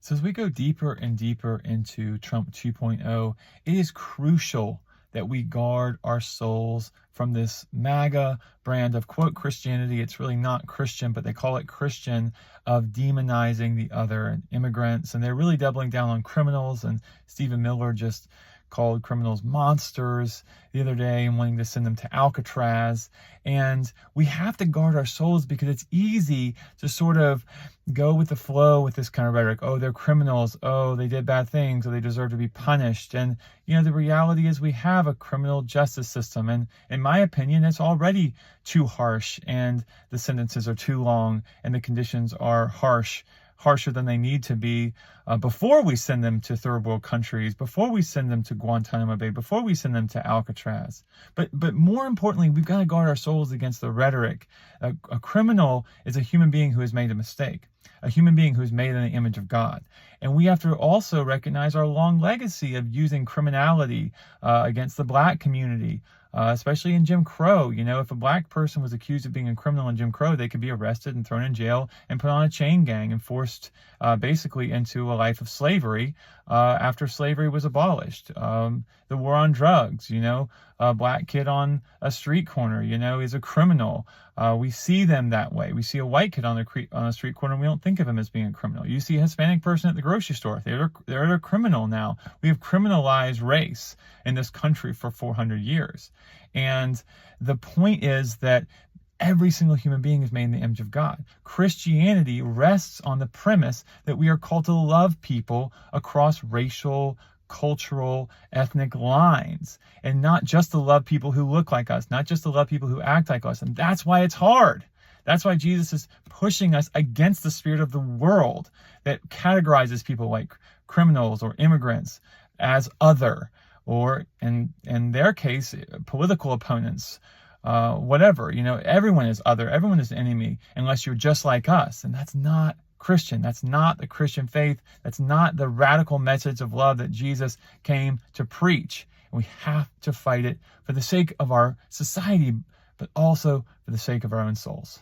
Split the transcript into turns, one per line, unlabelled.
So as we go deeper and deeper into Trump 2.0, it is crucial that we guard our souls from this MAGA brand of, quote, Christianity. It's really not Christian, but they call it Christian, of demonizing the other and immigrants. And they're really doubling down on criminals. And Stephen Miller just called criminals monsters the other day and wanting to send them to Alcatraz. And we have to guard our souls because it's easy to sort of go with the flow with this kind of rhetoric. Oh, they're criminals. Oh, they did bad things. Or they deserve to be punished. And, the reality is we have a criminal justice system. And in my opinion, it's already too harsh. And the sentences are too long. And the conditions are harsher than they need to be before we send them to third world countries, before we send them to Guantanamo Bay, before we send them to Alcatraz. But more importantly, we've got to guard our souls against the rhetoric. A criminal is a human being who has made a mistake, a human being who is made in the image of God. And we have to also recognize our long legacy of using criminality against the Black community, especially in Jim Crow. If a Black person was accused of being a criminal in Jim Crow, they could be arrested and thrown in jail and put on a chain gang and forced basically into a life of slavery after slavery was abolished. The war on drugs, a Black kid on a street corner, is a criminal. We see them that way. We see a white kid on a street corner, and we don't think of him as being a criminal. You see a Hispanic person at the grocery store. They're a criminal now. We have criminalized race in this country for 400 years. And the point is that every single human being is made in the image of God. Christianity rests on the premise that we are called to love people across racial, cultural, ethnic lines, and not just to love people who look like us, not just to love people who act like us. And that's why it's hard. That's why Jesus is pushing us against the spirit of the world that categorizes people like criminals or immigrants as other, or in their case, political opponents, whatever. Everyone is other. Everyone is enemy unless you're just like us. And that's not Christian. That's not the Christian faith. That's not the radical message of love that Jesus came to preach. And we have to fight it for the sake of our society, but also for the sake of our own souls.